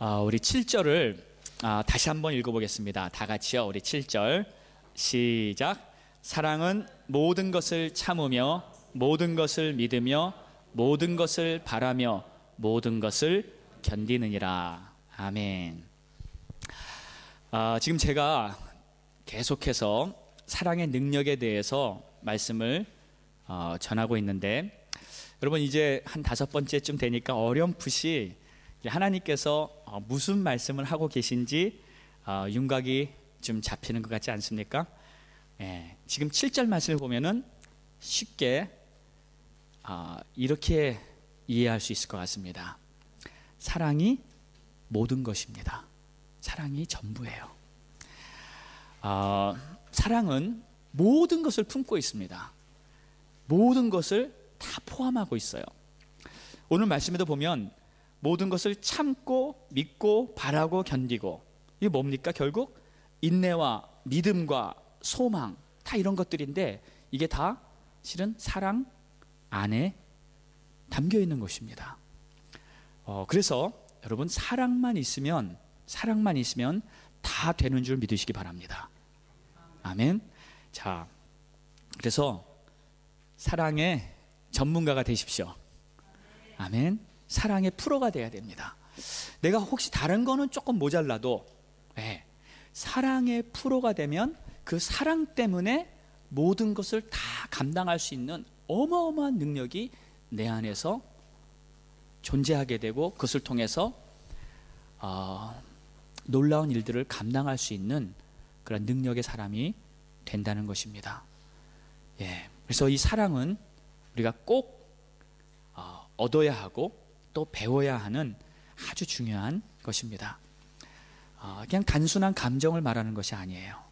우리 7절을 다시 한번 읽어보겠습니다. 다 같이요. 우리 7절 시작. 사랑은 모든 것을 참으며 모든 것을 믿으며 모든 것을 바라며 모든 것을 견디느니라. 아멘. 지금 제가 계속해서 사랑의 능력에 대해서 말씀을 전하고 있는데, 여러분 이제 한 5번째쯤 되니까 어렴풋이 하나님께서 무슨 말씀을 하고 계신지 윤곽이 좀 잡히는 것 같지 않습니까? 지금 7절 말씀을 보면은 쉽게 이렇게 이해할 수 있을 것 같습니다. 사랑이 모든 것입니다. 사랑이 전부예요. 사랑은 모든 것을 품고 있습니다. 모든 것을 다 포함하고 있어요. 오늘 말씀에도 보면 모든 것을 참고 믿고 바라고 견디고, 이게 뭡니까? 결국 인내와 믿음과 소망, 다 이런 것들인데 이게 다 실은 사랑 안에 담겨 있는 것입니다. 그래서 여러분 사랑만 있으면 다 되는 줄 믿으시기 바랍니다. 아멘. 자, 그래서 사랑의 전문가가 되십시오. 아멘. 사랑의 프로가 돼야 됩니다. 내가 혹시 다른 거는 조금 모자라도 사랑의 프로가 되면 그 사랑 때문에 모든 것을 다 감당할 수 있는 어마어마한 능력이 내 안에서 존재하게 되고, 그것을 통해서 놀라운 일들을 감당할 수 있는 그런 능력의 사람이 된다는 것입니다. 그래서 이 사랑은 우리가 꼭 얻어야 하고 또 배워야 하는 아주 중요한 것입니다. 그냥 단순한 감정을 말하는 것이 아니에요.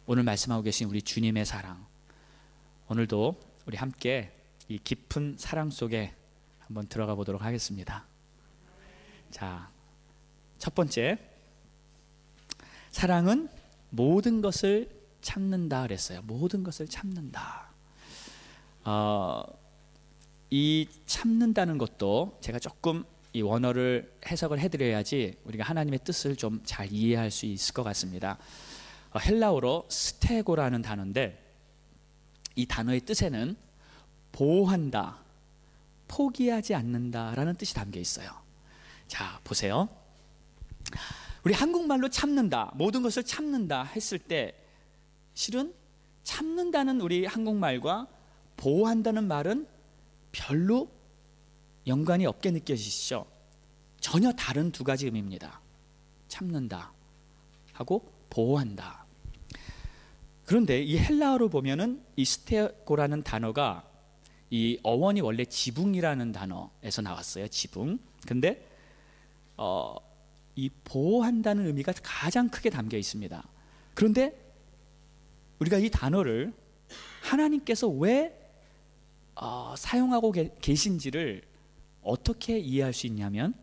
오늘 말씀하고 계신 우리 주님의 사랑, 오늘도 우리 함께 이 깊은 사랑 속에 한번 들어가 보도록 하겠습니다. 자, 첫 번째, 사랑은 모든 것을 참는다 그랬어요. 모든 것을 참는다. 이 참는다는 것도 제가 조금 이 원어를 해석을 해드려야지 우리가 하나님의 뜻을 좀 잘 이해할 수 있을 것 같습니다. 헬라어로 스테고라는 단어인데, 이 단어의 뜻에는 보호한다, 포기하지 않는다라는 뜻이 담겨 있어요. 자, 보세요. 우리 한국말로 참는다, 모든 것을 참는다 했을 때 실은 참는다는 우리 한국말과 보호한다는 말은 별로 연관이 없게 느껴지시죠? 전혀 다른 두 가지 의미입니다. 참는다 하고 보호한다. 그런데 이 헬라어로 보면은 이 스테고라는 단어가 이 어원이 원래 지붕이라는 단어에서 나왔어요. 지붕. 근데 이 보호한다는 의미가 가장 크게 담겨 있습니다. 그런데 우리가 이 단어를 하나님께서 왜 사용하고 계신지를 어떻게 이해할 수 있냐면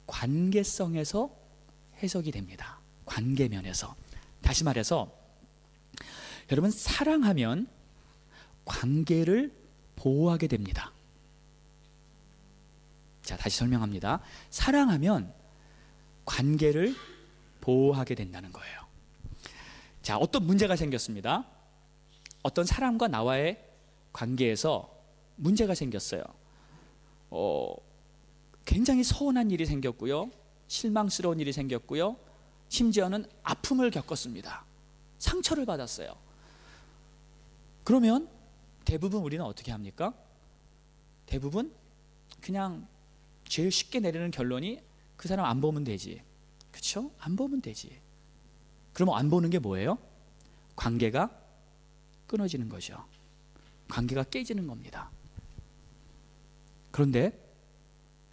관계성에서 해석이 됩니다. 관계면에서. 다시 말해서 여러분, 사랑하면 관계를 보호하게 됩니다. 자, 다시 설명합니다. 사랑하면 관계를 보호하게 된다는 거예요. 자, 어떤 문제가 생겼습니다. 어떤 사람과 나와의 관계에서 문제가 생겼어요. 굉장히 서운한 일이 생겼고요, 실망스러운 일이 생겼고요, 심지어는 아픔을 겪었습니다. 상처를 받았어요. 그러면 대부분 우리는 어떻게 합니까? 대부분 그냥 제일 쉽게 내리는 결론이 그 사람 안 보면 되지. 그렇죠? 안 보면 되지. 그러면 안 보는 게 뭐예요? 관계가 끊어지는 거죠. 관계가 깨지는 겁니다. 그런데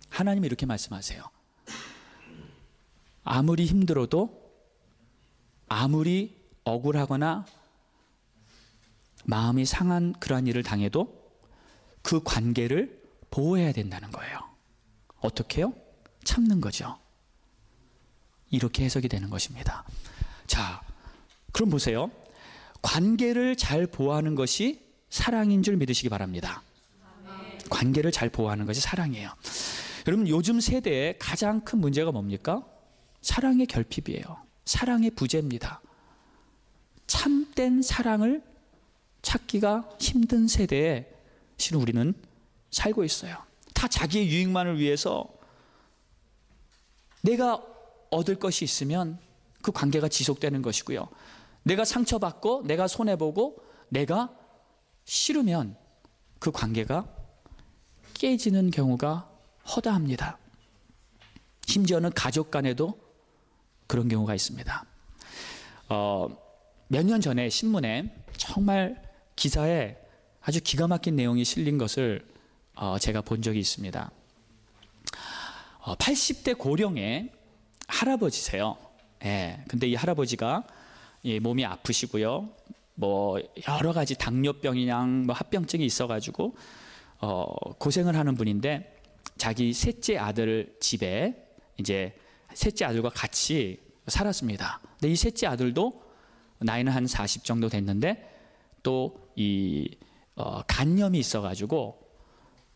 하나님이 이렇게 말씀하세요. 아무리 힘들어도, 아무리 억울하거나 마음이 상한 그러한 일을 당해도 그 관계를 보호해야 된다는 거예요. 어떻게 해요? 참는 거죠. 이렇게 해석이 되는 것입니다. 자, 그럼 보세요. 관계를 잘 보호하는 것이 사랑인 줄 믿으시기 바랍니다. 관계를 잘 보호하는 것이 사랑이에요. 여러분, 요즘 세대의 가장 큰 문제가 뭡니까? 사랑의 결핍이에요. 사랑의 부재입니다. 참된 사랑을 찾기가 힘든 세대에 실은 우리는 살고 있어요. 다 자기의 유익만을 위해서 내가 얻을 것이 있으면 그 관계가 지속되는 것이고요. 내가 상처받고 내가 손해보고 내가 싫으면 그 관계가 깨지는 경우가 허다합니다. 심지어는 가족 간에도 그런 경우가 있습니다. 몇 년 전에 신문에 정말 기사에 아주 기가 막힌 내용이 실린 것을 제가 본 적이 있습니다. 80대 고령의 할아버지세요. 예, 근데 이 할아버지가 몸이 아프시고요. 뭐 여러 가지 당뇨병이랑 뭐 합병증이 있어가지고 고생을 하는 분인데 자기 셋째 아들 집에 이제 셋째 아들과 같이 살았습니다. 근데 이 셋째 아들도 나이는 한 40 정도 됐는데 또 이 간염이 있어가지고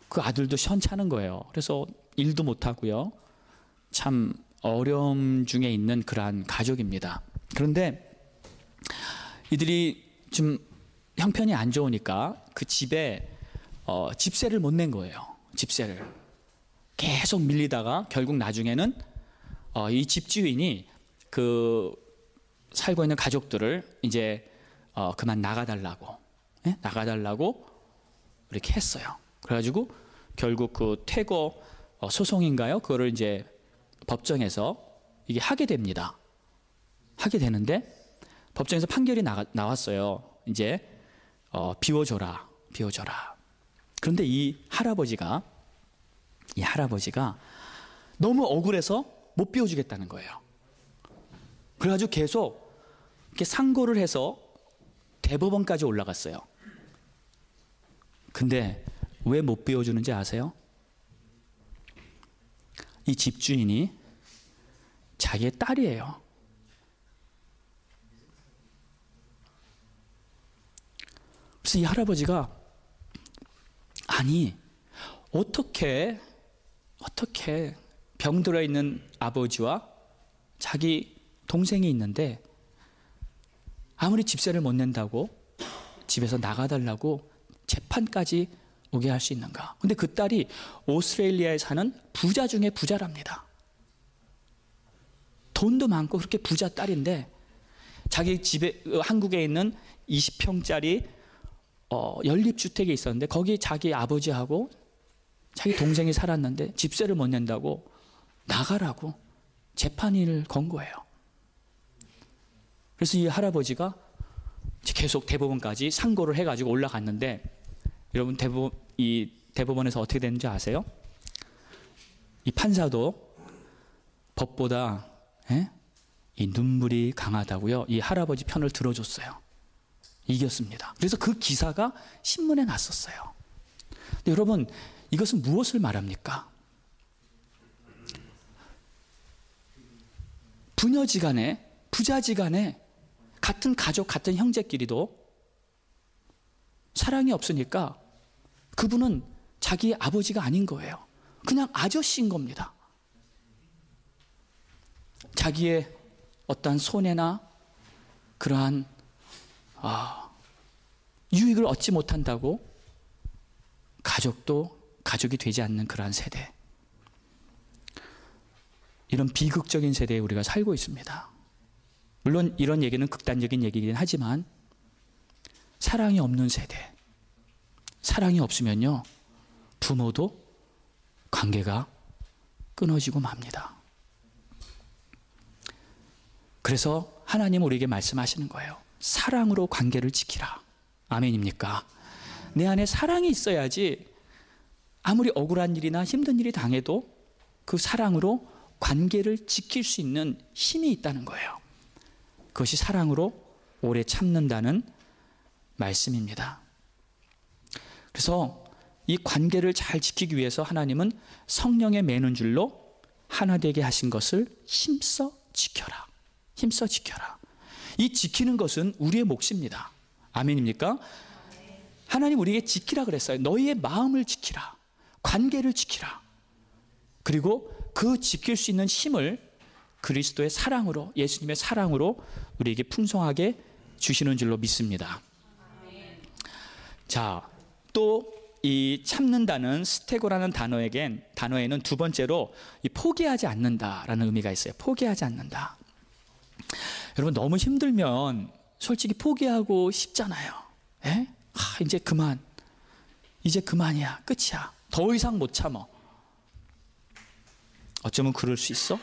그 아들도 시원찮은 거예요. 그래서 일도 못 하고요. 참 어려움 중에 있는 그러한 가족입니다. 그런데 이들이 좀 형편이 안 좋으니까 그 집에 집세를 못 낸 거예요. 집세를 계속 밀리다가 결국 나중에는 이 집주인이 그 살고 있는 가족들을 이제 그만 나가달라고 이렇게 했어요. 그래가지고 결국 그 퇴거 소송인가요? 그거를 이제 법정에서 이게 하게 됩니다. 하게 되는데 법정에서 판결이 나왔어요. 이제 비워줘라. 그런데 이 할아버지가 너무 억울해서 못 비워주겠다는 거예요. 그래가지고 계속 이렇게 상고를 해서 대법원까지 올라갔어요. 근데 왜 못 비워주는지 아세요? 이 집주인이 자기의 딸이에요. 그래서 이 할아버지가 아니 어떻게 병들어 있는 아버지와 자기 동생이 있는데 아무리 집세를 못 낸다고 집에서 나가달라고 재판까지 오게 할 수 있는가? 근데 그 딸이 오스트레일리아에 사는 부자 중에 부자랍니다. 돈도 많고 그렇게 부자 딸인데 자기 집에 한국에 있는 20평짜리 연립주택이 있었는데 거기 자기 아버지하고 자기 동생이 살았는데 집세를 못 낸다고 나가라고 재판을 건 거예요. 그래서 이 할아버지가 계속 대법원까지 상고를 해가지고 올라갔는데 여러분 이 대법원에서 어떻게 되는지 아세요? 이 판사도 법보다 이 눈물이 강하다고요. 이 할아버지 편을 들어줬어요. 이겼습니다. 그래서 그 기사가 신문에 났었어요. 근데 여러분 이것은 무엇을 말합니까? 부녀지간에 부자지간에 같은 가족 같은 형제끼리도 사랑이 없으니까 그분은 자기 아버지가 아닌 거예요. 그냥 아저씨인 겁니다. 자기의 어떠한 손해나 그러한 유익을 얻지 못한다고 가족도 가족이 되지 않는 그러한 세대, 이런 비극적인 세대에 우리가 살고 있습니다. 물론 이런 얘기는 극단적인 얘기긴 하지만 사랑이 없는 세대, 사랑이 없으면요 부모도 관계가 끊어지고 맙니다. 그래서 하나님은 우리에게 말씀하시는 거예요. 사랑으로 관계를 지키라. 아멘입니까? 내 안에 사랑이 있어야지 아무리 억울한 일이나 힘든 일이 당해도 그 사랑으로 관계를 지킬 수 있는 힘이 있다는 거예요. 그것이 사랑으로 오래 참는다는 말씀입니다. 그래서 이 관계를 잘 지키기 위해서 하나님은 성령의 매는 줄로 하나 되게 하신 것을 힘써 지켜라. 힘써 지켜라. 이 지키는 것은 우리의 몫입니다. 아멘입니까? 하나님 우리에게 지키라 그랬어요. 너희의 마음을 지키라. 관계를 지키라. 그리고 그 지킬 수 있는 힘을 그리스도의 사랑으로, 예수님의 사랑으로 우리에게 풍성하게 주시는 줄로 믿습니다. 자, 또 이 참는다는 스테고라는 단어에는 두 번째로 이 포기하지 않는다라는 의미가 있어요. 포기하지 않는다. 여러분, 너무 힘들면 솔직히 포기하고 싶잖아요. 에? 이제 그만. 이제 그만이야. 끝이야. 더 이상 못 참어. 어쩌면 그럴 수 있어?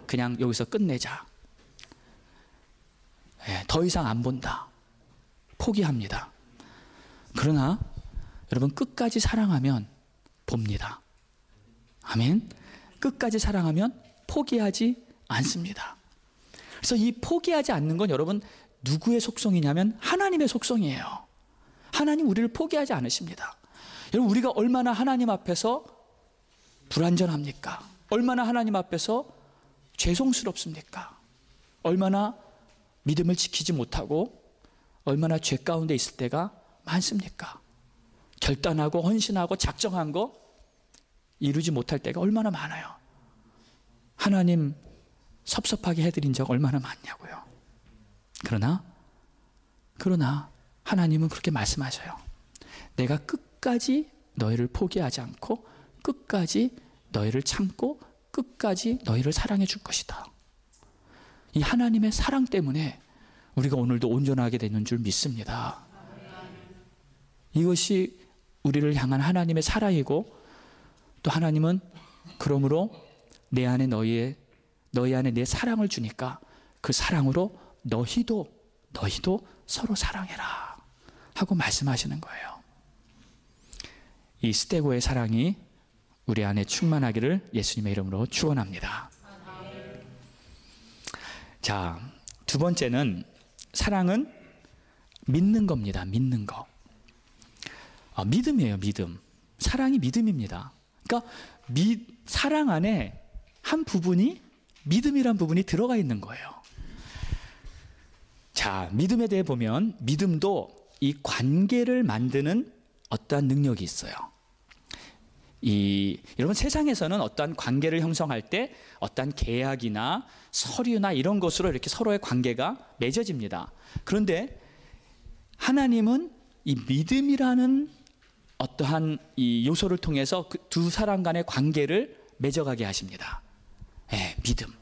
그냥 여기서 끝내자. 더 이상 안 본다. 포기합니다. 그러나 여러분, 끝까지 사랑하면 봅니다. 아멘. 끝까지 사랑하면 포기하지 않습니다. 그래서 이 포기하지 않는 건 여러분 누구의 속성이냐면 하나님의 속성이에요. 하나님 우리를 포기하지 않으십니다. 여러분, 우리가 얼마나 하나님 앞에서 불완전합니까? 얼마나 하나님 앞에서 죄송스럽습니까? 얼마나 믿음을 지키지 못하고 얼마나 죄 가운데 있을 때가 많습니까? 결단하고 헌신하고 작정한 거 이루지 못할 때가 얼마나 많아요. 하나님 섭섭하게 해드린 적 얼마나 많냐고요. 그러나 하나님은 그렇게 말씀하셔요. 내가 끝까지 너희를 포기하지 않고 끝까지 너희를 참고 끝까지 너희를 사랑해 줄 것이다. 이 하나님의 사랑 때문에 우리가 오늘도 온전하게 되는 줄 믿습니다. 이것이 우리를 향한 하나님의 사랑이고, 또 하나님은 그러므로 내 안에 너희 안에 내 사랑을 주니까 그 사랑으로 너희도 서로 사랑해라 하고 말씀하시는 거예요. 이 스테고의 사랑이 우리 안에 충만하기를 예수님의 이름으로 축원합니다. 자, 두 번째는 사랑은 믿는 겁니다. 믿는 거. 믿음이에요. 믿음. 사랑이 믿음입니다. 그러니까 사랑 안에 한 부분이 믿음이란 부분이 들어가 있는 거예요. 자, 믿음에 대해 보면 믿음도 이 관계를 만드는 어떠한 능력이 있어요. 여러분, 세상에서는 어떠한 관계를 형성할 때 어떠한 계약이나 서류나 이런 것으로 이렇게 서로의 관계가 맺어집니다. 그런데 하나님은 이 믿음이라는 어떠한 이 요소를 통해서 그 두 사람 간의 관계를 맺어가게 하십니다. 믿음.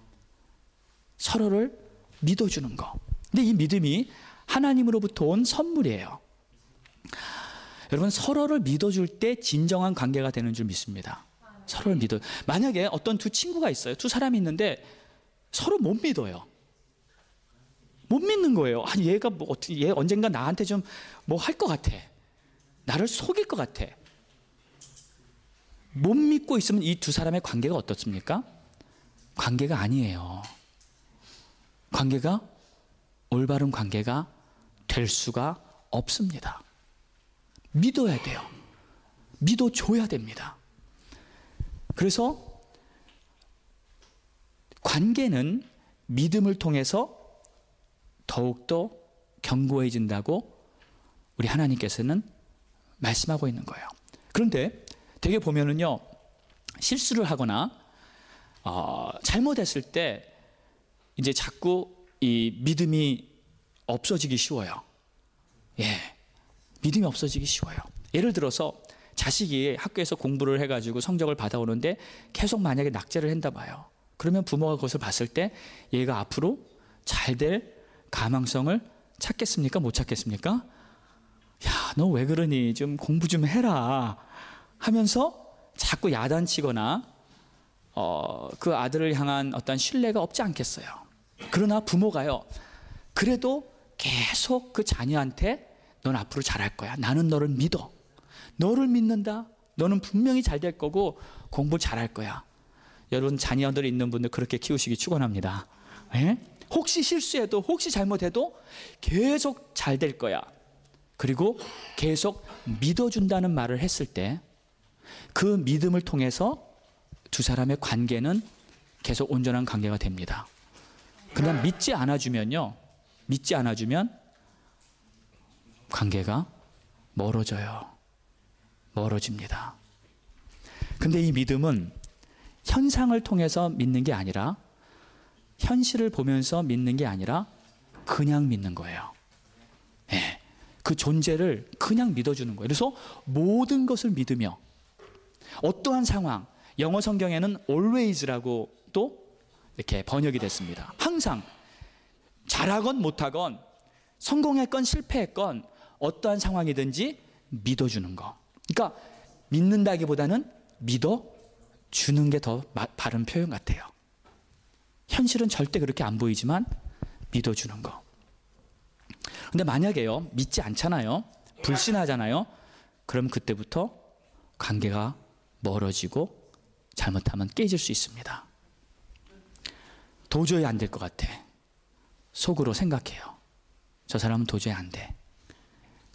서로를 믿어주는 거. 근데 이 믿음이 하나님으로부터 온 선물이에요. 여러분, 서로를 믿어줄 때 진정한 관계가 되는 줄 믿습니다. 서로를 만약에 어떤 두 친구가 있어요. 두 사람이 있는데 서로 못 믿어요. 못 믿는 거예요. 얘가 얘 언젠가 나한테 좀 뭐 할 것 같아. 나를 속일 것 같아. 못 믿고 있으면 이 두 사람의 관계가 어떻습니까? 관계가 아니에요. 관계가 올바른 관계가 될 수가 없습니다. 믿어야 돼요. 믿어줘야 됩니다. 그래서 관계는 믿음을 통해서 더욱더 견고해진다고 우리 하나님께서는 말씀하고 있는 거예요. 그런데 되게 보면은요, 실수를 하거나 잘못했을 때 이제 자꾸 이 믿음이 없어지기 쉬워요. 믿음이 없어지기 쉬워요. 예를 들어서 자식이 학교에서 공부를 해가지고 성적을 받아오는데 계속 만약에 낙제를 한다 봐요. 그러면 부모가 그것을 봤을 때 얘가 앞으로 잘 될 가망성을 찾겠습니까? 못 찾겠습니까? 야, 너 왜 그러니? 좀 공부 좀 해라 하면서 자꾸 야단치거나 그 아들을 향한 어떤 신뢰가 없지 않겠어요. 그러나 부모가요, 그래도 계속 그 자녀한테 넌 앞으로 잘할 거야. 나는 너를 믿어. 너를 믿는다. 너는 분명히 잘 될 거고 공부 잘할 거야. 여러분, 자녀들 있는 분들 그렇게 키우시기 축원합니다. 혹시 실수해도, 혹시 잘못해도 계속 잘 될 거야. 그리고 계속 믿어준다는 말을 했을 때 그 믿음을 통해서 두 사람의 관계는 계속 온전한 관계가 됩니다. 그러나 믿지 않아주면 관계가 멀어집니다. 근데 이 믿음은 현상을 통해서 믿는 게 아니라, 현실을 보면서 믿는 게 아니라 그냥 믿는 거예요. 예, 그 존재를 그냥 믿어주는 거예요. 그래서 모든 것을 믿으며 어떠한 상황, 영어 성경에는 always라고 또 이렇게 번역이 됐습니다. 항상 잘하건 못하건 성공했건 실패했건 어떠한 상황이든지 믿어주는 거. 그러니까 믿는다기보다는 믿어주는 게 더 바른 표현 같아요. 현실은 절대 그렇게 안 보이지만 믿어주는 거. 근데 만약에요, 믿지 않잖아요, 불신하잖아요, 그럼 그때부터 관계가 멀어지고 잘못하면 깨질 수 있습니다. 도저히 안 될 것 같아. 속으로 생각해요. 저 사람은 도저히 안 돼.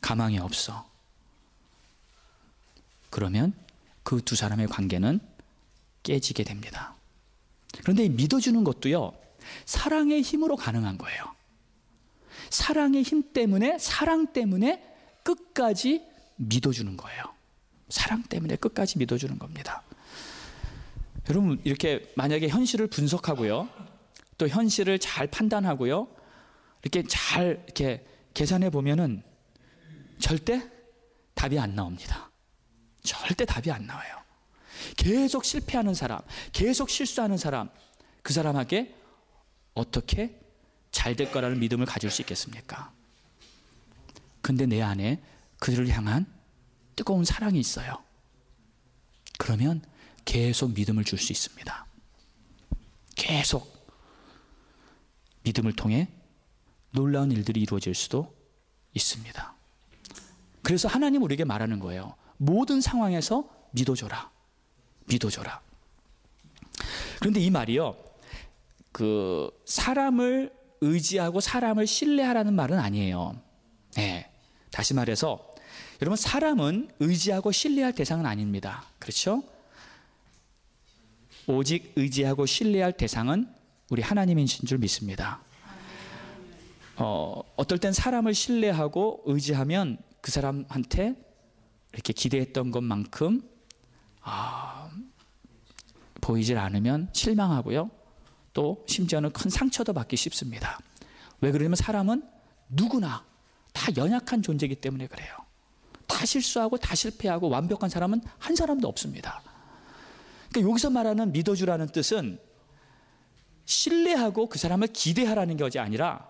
가망이 없어. 그러면 그 두 사람의 관계는 깨지게 됩니다. 그런데 이 믿어주는 것도요, 사랑의 힘으로 가능한 거예요. 사랑의 힘 때문에, 사랑 때문에 끝까지 믿어주는 거예요. 사랑 때문에 끝까지 믿어주는 겁니다. 여러분, 이렇게 만약에 현실을 분석하고요, 또 현실을 잘 판단하고요, 이렇게 잘 이렇게 계산해 보면은 절대 답이 안 나옵니다. 절대 답이 안 나와요. 계속 실패하는 사람, 계속 실수하는 사람, 그 사람에게 어떻게 잘 될 거라는 믿음을 가질 수 있겠습니까? 근데 내 안에 그들을 향한 뜨거운 사랑이 있어요. 그러면 계속 믿음을 줄 수 있습니다. 계속 믿음을 통해 놀라운 일들이 이루어질 수도 있습니다. 그래서 하나님 우리에게 말하는 거예요. 모든 상황에서 믿어줘라. 믿어줘라. 그런데 이 말이요, 그 사람을 의지하고 사람을 신뢰하라는 말은 아니에요. 네. 다시 말해서 여러분, 사람은 의지하고 신뢰할 대상은 아닙니다. 그렇죠? 오직 의지하고 신뢰할 대상은 우리 하나님이신 줄 믿습니다. 어떨 땐 사람을 신뢰하고 의지하면 그 사람한테 이렇게 기대했던 것만큼 보이질 않으면 실망하고요, 또 심지어는 큰 상처도 받기 쉽습니다. 왜 그러냐면 사람은 누구나 다 연약한 존재이기 때문에 그래요. 다 실수하고 다 실패하고 완벽한 사람은 한 사람도 없습니다. 그러니까 여기서 말하는 믿어주라는 뜻은 신뢰하고 그 사람을 기대하라는 것이 아니라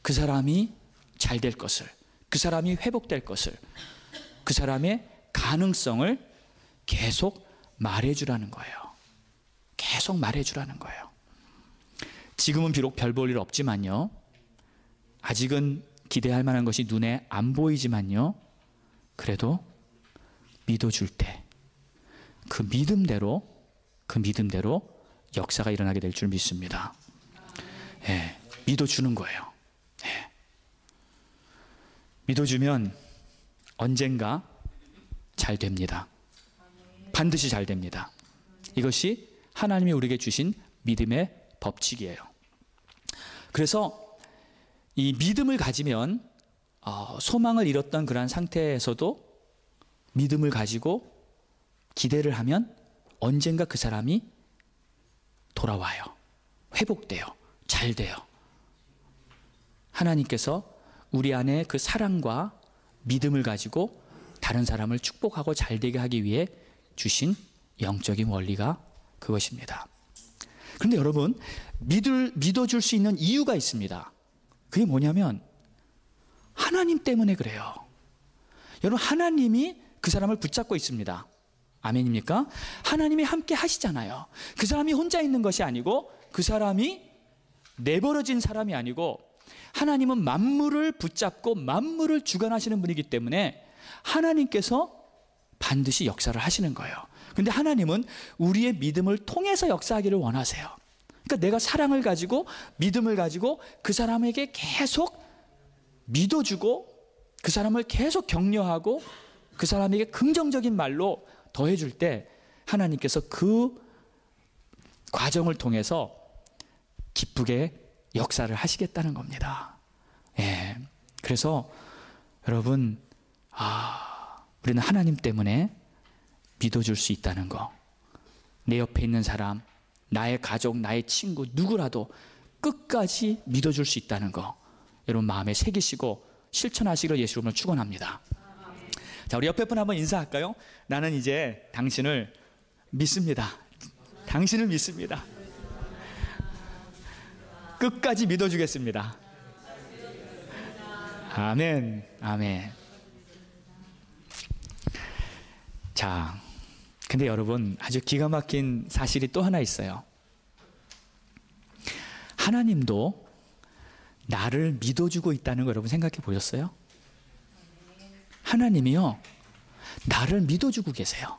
그 사람이 잘 될 것을, 그 사람이 회복될 것을, 그 사람의 가능성을 계속 말해주라는 거예요. 계속 말해주라는 거예요. 지금은 비록 별 볼 일 없지만요, 아직은 기대할 만한 것이 눈에 안 보이지만요, 그래도 믿어줄 때 그 믿음대로 역사가 일어나게 될 줄 믿습니다. 예, 믿어주는 거예요. 예. 믿어주면 언젠가 잘 됩니다. 반드시 잘 됩니다. 이것이 하나님이 우리에게 주신 믿음의 법칙이에요. 그래서 이 믿음을 가지면 소망을 잃었던 그러한 상태에서도 믿음을 가지고 기대를 하면 언젠가 그 사람이 돌아와요. 회복돼요. 잘 돼요. 하나님께서 우리 안에 그 사랑과 믿음을 가지고 다른 사람을 축복하고 잘 되게 하기 위해 주신 영적인 원리가 그것입니다. 그런데 여러분, 믿어줄 수 있는 이유가 있습니다. 그게 뭐냐면 하나님 때문에 그래요. 여러분, 하나님이 그 사람을 붙잡고 있습니다. 아멘입니까? 하나님이 함께 하시잖아요. 그 사람이 혼자 있는 것이 아니고, 그 사람이 내버려진 사람이 아니고, 하나님은 만물을 붙잡고 만물을 주관하시는 분이기 때문에 하나님께서 반드시 역사를 하시는 거예요. 그런데 하나님은 우리의 믿음을 통해서 역사하기를 원하세요. 그러니까 내가 사랑을 가지고 믿음을 가지고 그 사람에게 계속 믿어주고, 그 사람을 계속 격려하고, 그 사람에게 긍정적인 말로 더해줄 때 하나님께서 그 과정을 통해서 기쁘게 역사를 하시겠다는 겁니다. 예. 그래서 여러분, 우리는 하나님 때문에 믿어줄 수 있다는 거, 내 옆에 있는 사람, 나의 가족, 나의 친구 누구라도 끝까지 믿어줄 수 있다는 거 여러분 마음에 새기시고 실천하시기를 예수 이름으로 축원합니다. 자, 우리 옆에 분 한번 인사할까요? 나는 이제 당신을 믿습니다. 당신을 믿습니다. 끝까지 믿어주겠습니다. 아멘, 아멘. 자, 근데 여러분 아주 기가 막힌 사실이 또 하나 있어요. 하나님도 나를 믿어주고 있다는 거 여러분 생각해 보셨어요? 하나님이요, 나를 믿어주고 계세요.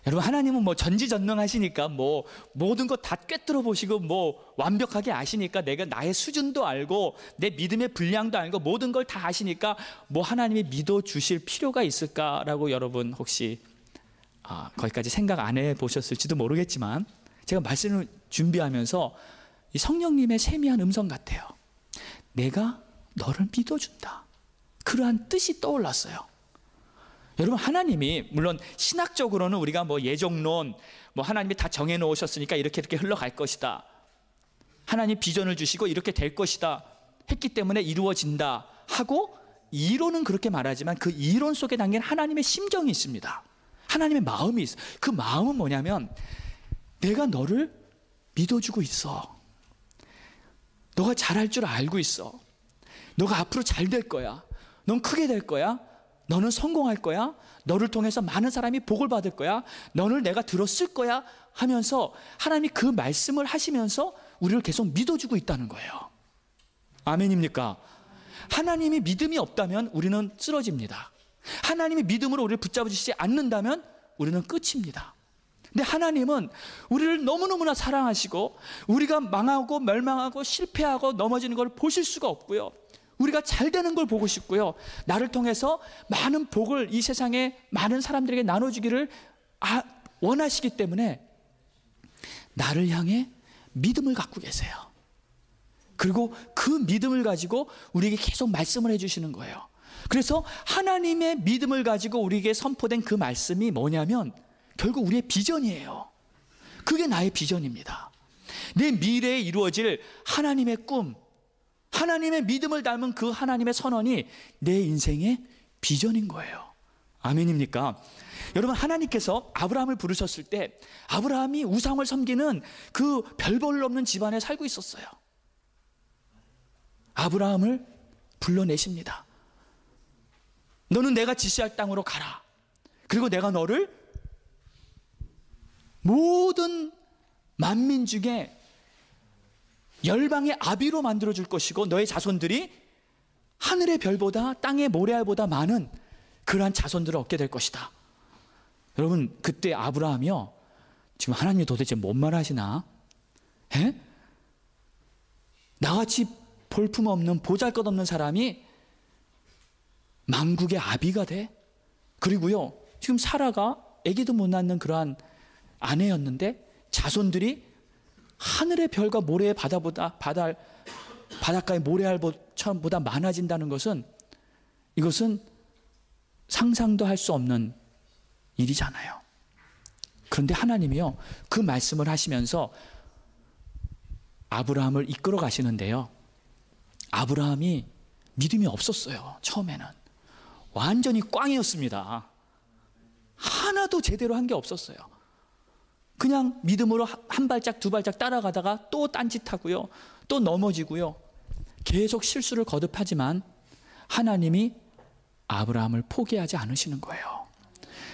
여러분, 하나님은 뭐 전지전능하시니까 뭐 모든 것 다 꿰뚫어 보시고 뭐 완벽하게 아시니까 내가 나의 수준도 알고 내 믿음의 분량도 알고 모든 걸 다 아시니까 뭐 하나님이 믿어주실 필요가 있을까라고 여러분 혹시 거기까지 생각 안 해보셨을지도 모르겠지만 제가 말씀을 준비하면서 이 성령님의 세미한 음성 같아요. 내가 너를 믿어준다. 그러한 뜻이 떠올랐어요. 여러분, 하나님이 물론 신학적으로는 우리가 뭐 예정론, 뭐 하나님이 다 정해놓으셨으니까 이렇게 흘러갈 것이다, 하나님 비전을 주시고 이렇게 될 것이다 했기 때문에 이루어진다 하고 이론은 그렇게 말하지만 그 이론 속에 담긴 하나님의 심정이 있습니다. 하나님의 마음이 있어요. 그 마음은 뭐냐면 내가 너를 믿어주고 있어. 너가 잘할 줄 알고 있어. 너가 앞으로 잘 될 거야. 넌 크게 될 거야. 너는 성공할 거야. 너를 통해서 많은 사람이 복을 받을 거야. 너를 내가 들었을 거야 하면서 하나님이 그 말씀을 하시면서 우리를 계속 믿어주고 있다는 거예요. 아멘입니까? 하나님이 믿음이 없다면 우리는 쓰러집니다. 하나님이 믿음으로 우리를 붙잡아 주시지 않는다면 우리는 끝입니다. 근데 하나님은 우리를 너무너무나 사랑하시고 우리가 망하고 멸망하고 실패하고 넘어지는 걸 보실 수가 없고요, 우리가 잘 되는 걸 보고 싶고요, 나를 통해서 많은 복을 이 세상에 많은 사람들에게 나눠주기를 원하시기 때문에 나를 향해 믿음을 갖고 계세요. 그리고 그 믿음을 가지고 우리에게 계속 말씀을 해주시는 거예요. 그래서 하나님의 믿음을 가지고 우리에게 선포된 그 말씀이 뭐냐면 결국 우리의 비전이에요. 그게 나의 비전입니다. 내 미래에 이루어질 하나님의 꿈, 하나님의 믿음을 닮은 그 하나님의 선언이 내 인생의 비전인 거예요. 아멘입니까? 여러분, 하나님께서 아브라함을 부르셨을 때 아브라함이 우상을 섬기는 그 별볼 없는 집안에 살고 있었어요. 아브라함을 불러내십니다. 너는 내가 지시할 땅으로 가라. 그리고 내가 너를 모든 만민 중에 열방의 아비로 만들어줄 것이고 너의 자손들이 하늘의 별보다 땅의 모래알보다 많은 그러한 자손들을 얻게 될 것이다. 여러분, 그때 아브라함이요, 지금 하나님이 도대체 뭔 말 하시나? 나같이 볼품없는 보잘것없는 사람이 만국의 아비가 돼? 그리고요, 지금 사라가 아기도 못 낳는 그러한 아내였는데 자손들이 하늘의 별과 모래의 바닷가의 모래알보다 많아진다는 것은, 이것은 상상도 할 수 없는 일이잖아요. 그런데 하나님이요, 그 말씀을 하시면서 아브라함을 이끌어 가시는데요, 아브라함이 믿음이 없었어요. 처음에는 완전히 꽝이었습니다. 하나도 제대로 한 게 없었어요. 그냥 믿음으로 한 발짝 두 발짝 따라가다가 또 딴짓하고요, 또 넘어지고요, 계속 실수를 거듭하지만 하나님이 아브라함을 포기하지 않으시는 거예요.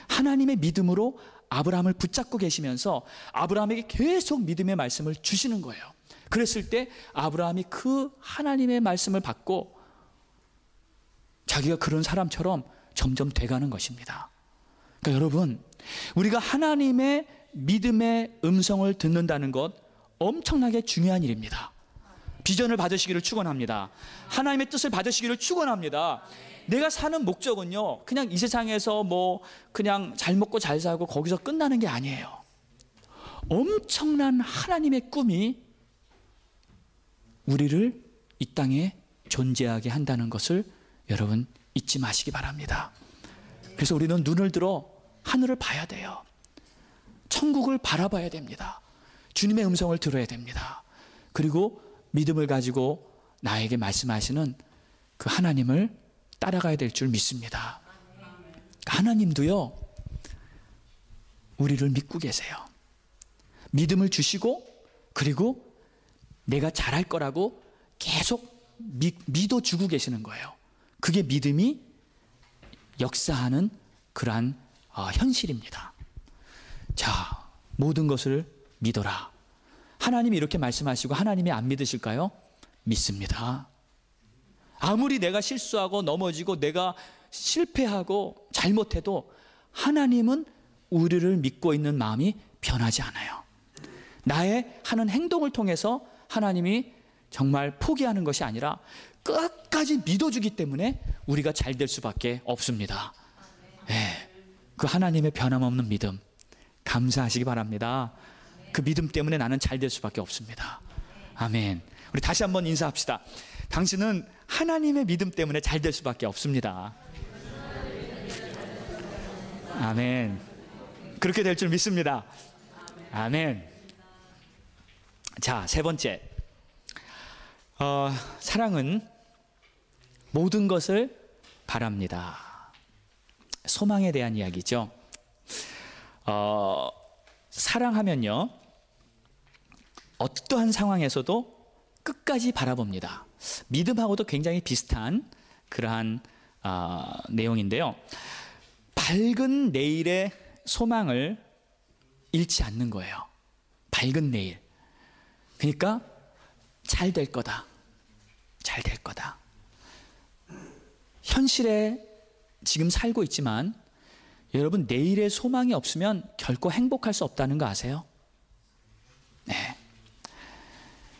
하나님의 믿음으로 아브라함을 붙잡고 계시면서 아브라함에게 계속 믿음의 말씀을 주시는 거예요. 그랬을 때 아브라함이 그 하나님의 말씀을 받고 자기가 그런 사람처럼 점점 돼가는 것입니다. 그러니까 여러분, 우리가 하나님의 믿음의 음성을 듣는다는 것 엄청나게 중요한 일입니다. 비전을 받으시기를 축원합니다. 하나님의 뜻을 받으시기를 축원합니다. 내가 사는 목적은요, 그냥 이 세상에서 뭐 그냥 잘 먹고 잘 살고 거기서 끝나는 게 아니에요. 엄청난 하나님의 꿈이 우리를 이 땅에 존재하게 한다는 것을 여러분 잊지 마시기 바랍니다. 그래서 우리는 눈을 들어 하늘을 봐야 돼요. 천국을 바라봐야 됩니다. 주님의 음성을 들어야 됩니다. 그리고 믿음을 가지고 나에게 말씀하시는 그 하나님을 따라가야 될 줄 믿습니다. 하나님도요, 우리를 믿고 계세요. 믿음을 주시고, 그리고 내가 잘할 거라고 계속 믿어주고 계시는 거예요. 그게 믿음이 역사하는 그러한 현실입니다. 자, 모든 것을 믿어라. 하나님이 이렇게 말씀하시고 하나님이 안 믿으실까요? 믿습니다. 아무리 내가 실수하고 넘어지고 내가 실패하고 잘못해도 하나님은 우리를 믿고 있는 마음이 변하지 않아요. 나의 하는 행동을 통해서 하나님이 정말 포기하는 것이 아니라 끝까지 믿어주기 때문에 우리가 잘 될 수밖에 없습니다. 네, 그 하나님의 변함없는 믿음 감사하시기 바랍니다. 그 믿음 때문에 나는 잘 될 수밖에 없습니다. 아멘. 우리 다시 한번 인사합시다. 당신은 하나님의 믿음 때문에 잘 될 수밖에 없습니다. 아멘. 그렇게 될 줄 믿습니다. 아멘. 자, 세 번째, 사랑은 모든 것을 바랍니다. 소망에 대한 이야기죠. 사랑하면요, 어떠한 상황에서도 끝까지 바라봅니다. 믿음하고도 굉장히 비슷한 그러한 내용인데요. 밝은 내일의 소망을 잃지 않는 거예요. 밝은 내일. 그러니까 잘 될 거다. 잘 될 거다. 현실에 지금 살고 있지만 여러분, 내일의 소망이 없으면 결코 행복할 수 없다는 거 아세요? 네.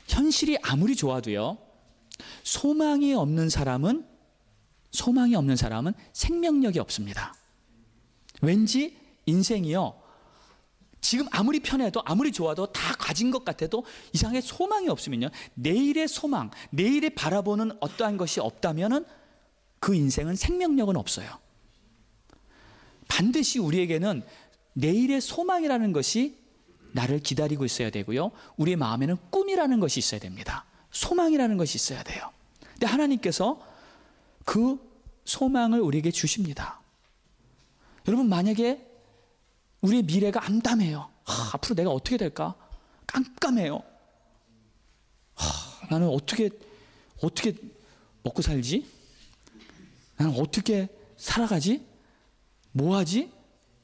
현실이 아무리 좋아도요, 소망이 없는 사람은 생명력이 없습니다. 왠지 인생이요, 지금 아무리 편해도 아무리 좋아도 다 가진 것 같아도 이상하게 소망이 없으면요, 내일의 소망, 내일에 바라보는 어떠한 것이 없다면은 그 인생은 생명력은 없어요. 반드시 우리에게는 내일의 소망이라는 것이 나를 기다리고 있어야 되고요, 우리의 마음에는 꿈이라는 것이 있어야 됩니다. 소망이라는 것이 있어야 돼요. 근데 하나님께서 그 소망을 우리에게 주십니다. 여러분, 만약에 우리의 미래가 암담해요. 앞으로 내가 어떻게 될까? 깜깜해요. 나는 어떻게 먹고 살지? 나는 어떻게 살아가지? 뭐 하지?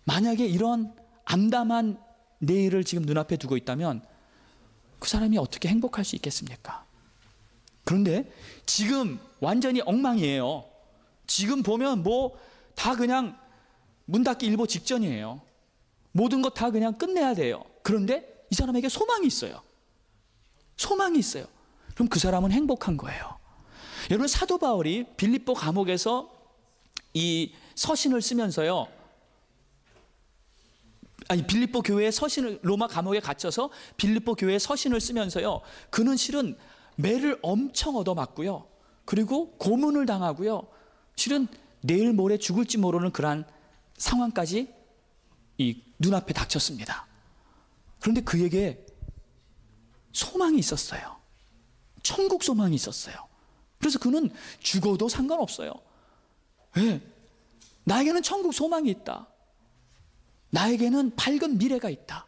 만약에 이런 암담한 내일을 지금 눈앞에 두고 있다면 그 사람이 어떻게 행복할 수 있겠습니까? 그런데 지금 완전히 엉망이에요. 지금 보면 뭐 다 그냥 문 닫기 일보 직전이에요. 모든 것 다 그냥 끝내야 돼요. 그런데 이 사람에게 소망이 있어요. 소망이 있어요. 그럼 그 사람은 행복한 거예요. 여러분, 사도 바울이 빌립보 감옥에서 이 서신을 쓰면서요, 빌립보 교회에 서신을, 로마 감옥에 갇혀서 빌립보 교회에 서신을 쓰면서요, 그는 실은 매를 엄청 얻어맞고요, 그리고 고문을 당하고요, 실은 내일 모레 죽을지 모르는 그러한 상황까지 이 눈앞에 닥쳤습니다. 그런데 그에게 소망이 있었어요. 천국 소망이 있었어요. 그래서 그는 죽어도 상관없어요. 왜? 나에게는 천국 소망이 있다. 나에게는 밝은 미래가 있다.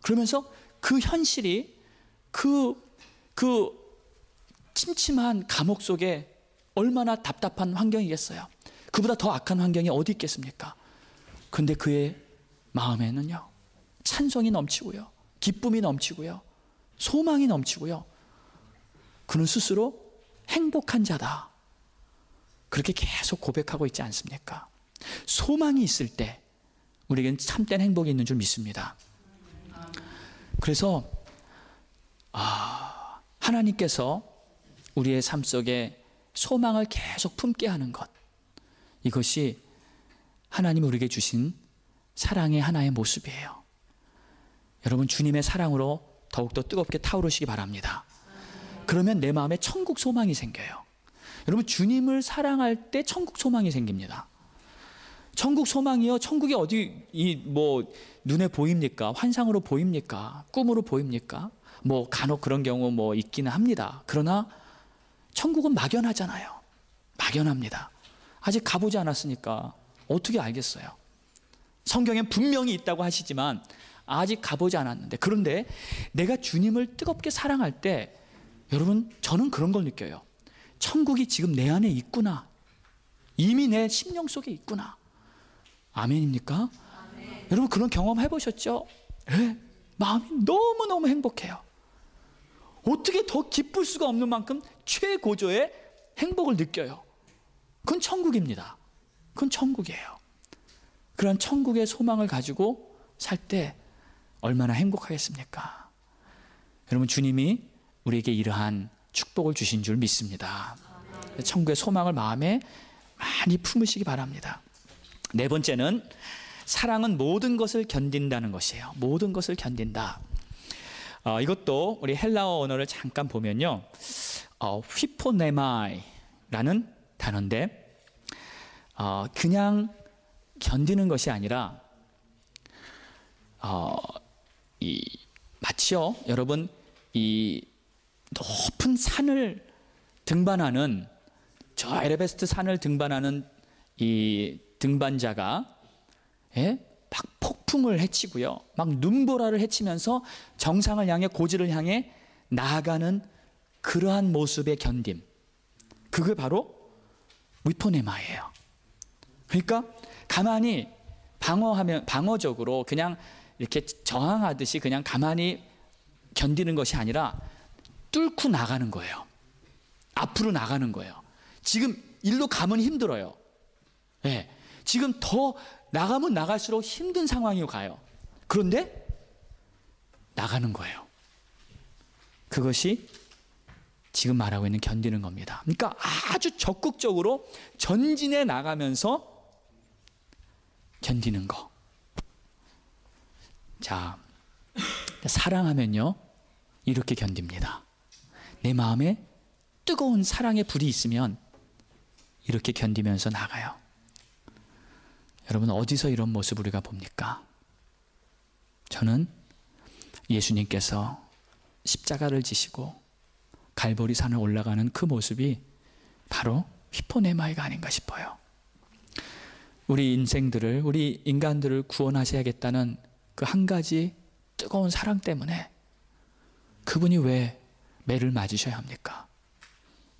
그러면서 그 현실이 그 침침한 감옥 속에 얼마나 답답한 환경이겠어요. 그보다 더 악한 환경이 어디 있겠습니까? 그런데 그의 마음에는요, 찬송이 넘치고요, 기쁨이 넘치고요, 소망이 넘치고요, 그는 스스로 행복한 자다. 그렇게 계속 고백하고 있지 않습니까? 소망이 있을 때 우리에겐 참된 행복이 있는 줄 믿습니다. 그래서 하나님께서 우리의 삶 속에 소망을 계속 품게 하는 것, 이것이 하나님이 우리에게 주신 사랑의 하나의 모습이에요. 여러분, 주님의 사랑으로 더욱더 뜨겁게 타오르시기 바랍니다. 그러면 내 마음에 천국 소망이 생겨요. 여러분, 주님을 사랑할 때 천국 소망이 생깁니다. 천국 소망이요? 천국이 어디 눈에 보입니까? 환상으로 보입니까? 꿈으로 보입니까? 간혹 그런 경우 있기는 합니다. 그러나 천국은 막연하잖아요. 막연합니다. 아직 가보지 않았으니까 어떻게 알겠어요? 성경엔 분명히 있다고 하시지만 아직 가보지 않았는데, 그런데 내가 주님을 뜨겁게 사랑할 때 여러분, 저는 그런 걸 느껴요. 천국이 지금 내 안에 있구나. 이미 내 심령 속에 있구나. 아멘입니까? 아멘. 여러분 그런 경험 해보셨죠? 네, 마음이 너무너무 행복해요. 어떻게 더 기쁠 수가 없는 만큼 최고조의 행복을 느껴요. 그건 천국입니다. 그건 천국이에요. 그런 천국의 소망을 가지고 살 때 얼마나 행복하겠습니까? 여러분, 주님이 우리에게 이러한 축복을 주신 줄 믿습니다. 천국의 소망을 마음에 많이 품으시기 바랍니다. 네 번째는 사랑은 모든 것을 견딘다는 것이에요. 모든 것을 견딘다. 이것도 우리 헬라어 언어를 잠깐 보면요, 휘포네마이라는 단어인데, 그냥 견디는 것이 아니라 마치요, 여러분, 이 높은 산을 등반하는, 저 에베레스트 산을 등반하는 이 등반자가 막 폭풍을 헤치고요, 막 눈보라를 헤치면서 정상을 향해, 고지를 향해 나아가는 그러한 모습의 견딤, 그게 바로 위포네마예요. 그러니까 가만히 방어적으로 그냥 이렇게 저항하듯이 그냥 가만히 견디는 것이 아니라 뚫고 나가는 거예요. 앞으로 나가는 거예요. 지금 일로 가면 힘들어요. 네. 지금 더 나가면 나갈수록 힘든 상황이 가요. 그런데 나가는 거예요. 그것이 지금 말하고 있는 견디는 겁니다. 그러니까 아주 적극적으로 전진해 나가면서 견디는 거. 자, 사랑하면요, 이렇게 견딥니다. 내 마음에 뜨거운 사랑의 불이 있으면 이렇게 견디면서 나가요. 여러분, 어디서 이런 모습 우리가 봅니까? 저는 예수님께서 십자가를 지시고 갈보리 산을 올라가는 그 모습이 바로 휘포네마이가 아닌가 싶어요. 우리 인생들을, 우리 인간들을 구원하셔야겠다는 그 한 가지 뜨거운 사랑 때문에 그분이 왜 매를 맞으셔야 합니까?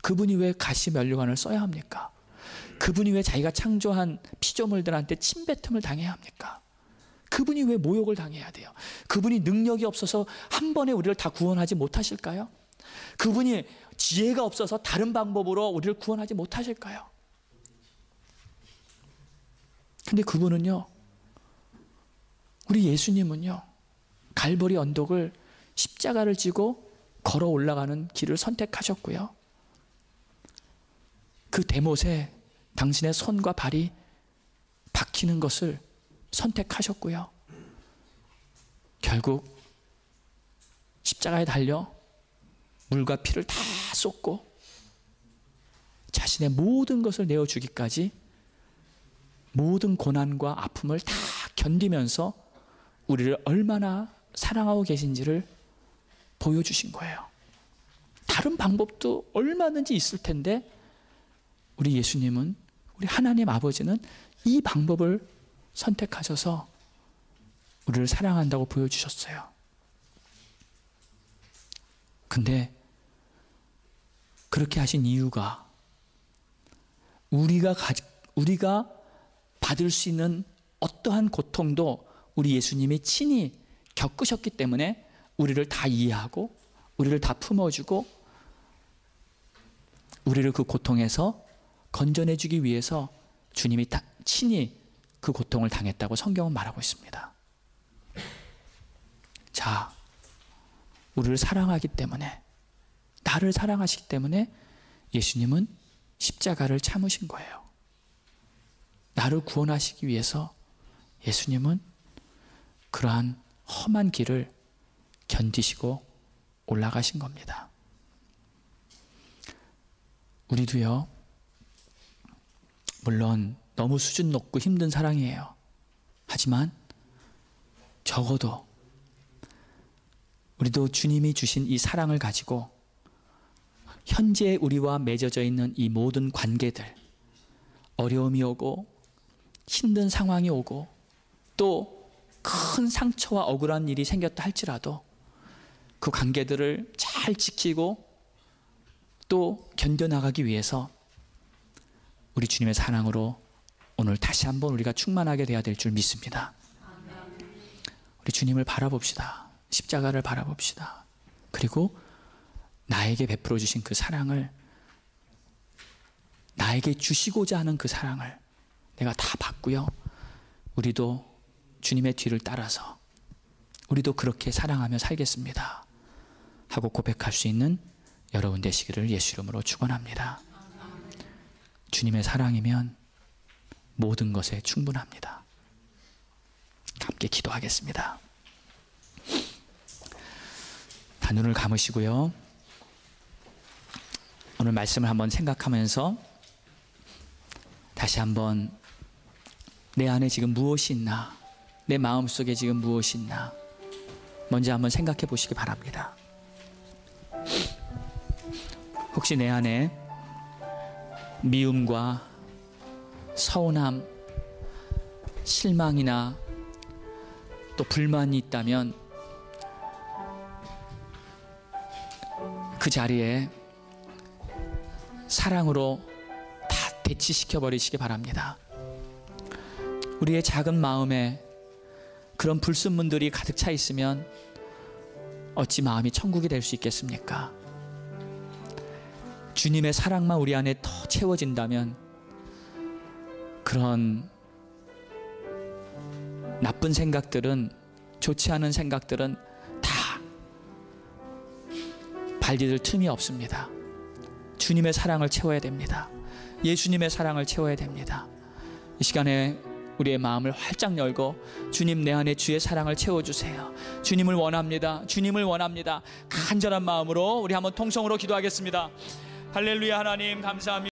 그분이 왜 가시 면류관을 써야 합니까? 그분이 왜 자기가 창조한 피조물들한테 침뱉음을 당해야 합니까? 그분이 왜 모욕을 당해야 돼요? 그분이 능력이 없어서 한 번에 우리를 다 구원하지 못하실까요? 그분이 지혜가 없어서 다른 방법으로 우리를 구원하지 못하실까요? 근데 그분은요, 우리 예수님은요, 갈보리 언덕을 십자가를 지고 걸어 올라가는 길을 선택하셨고요, 그 대못에 당신의 손과 발이 박히는 것을 선택하셨고요, 결국 십자가에 달려 물과 피를 다 쏟고 자신의 모든 것을 내어주기까지 모든 고난과 아픔을 다 견디면서 우리를 얼마나 사랑하고 계신지를 보여주신 거예요. 다른 방법도 얼마든지 있을 텐데 우리 예수님은, 우리 하나님 아버지는 이 방법을 선택하셔서 우리를 사랑한다고 보여주셨어요. 근데 그렇게 하신 이유가 우리가 받을 수 있는 어떠한 고통도 우리 예수님이 친히 겪으셨기 때문에 우리를 다 이해하고 우리를 다 품어주고 우리를 그 고통에서 건져내주기 위해서 주님이 친히 그 고통을 당했다고 성경은 말하고 있습니다. 자, 우리를 사랑하기 때문에, 나를 사랑하시기 때문에 예수님은 십자가를 참으신 거예요. 나를 구원하시기 위해서 예수님은 그러한 험한 길을 견디시고 올라가신 겁니다. 우리도요, 물론 너무 수준 높고 힘든 사랑이에요. 하지만 적어도 우리도 주님이 주신 이 사랑을 가지고 현재 우리와 맺어져 있는 이 모든 관계들, 어려움이 오고 힘든 상황이 오고 또 큰 상처와 억울한 일이 생겼다 할지라도 그 관계들을 잘 지키고 또 견뎌나가기 위해서 우리 주님의 사랑으로 오늘 다시 한번 우리가 충만하게 돼야 될 줄 믿습니다. 우리 주님을 바라봅시다. 십자가를 바라봅시다. 그리고 나에게 베풀어 주신 그 사랑을, 나에게 주시고자 하는 그 사랑을 내가 다 받고요, 우리도 주님의 뒤를 따라서 우리도 그렇게 사랑하며 살겠습니다 하고 고백할 수 있는 여러분 되시기를 예수 이름으로 축원합니다. 주님의 사랑이면 모든 것에 충분합니다. 함께 기도하겠습니다. 다 눈을 감으시고요, 오늘 말씀을 한번 생각하면서 다시 한번 내 안에 지금 무엇이 있나, 내 마음속에 지금 무엇이 있나 먼저 한번 생각해 보시기 바랍니다. 혹시 내 안에 미움과 서운함, 실망이나 또 불만이 있다면 그 자리에 사랑으로 다 대치시켜 버리시기 바랍니다. 우리의 작은 마음에 그런 불순물들이 가득 차 있으면 어찌 마음이 천국이 될 수 있겠습니까? 주님의 사랑만 우리 안에 더 채워진다면 그런 나쁜 생각들은, 좋지 않은 생각들은 다 발디딜 틈이 없습니다. 주님의 사랑을 채워야 됩니다. 예수님의 사랑을 채워야 됩니다. 이 시간에 우리의 마음을 활짝 열고 주님, 내 안에 주의 사랑을 채워주세요. 주님을 원합니다. 주님을 원합니다. 간절한 마음으로 우리 한번 통성으로 기도하겠습니다. 할렐루야. 하나님 감사합니다.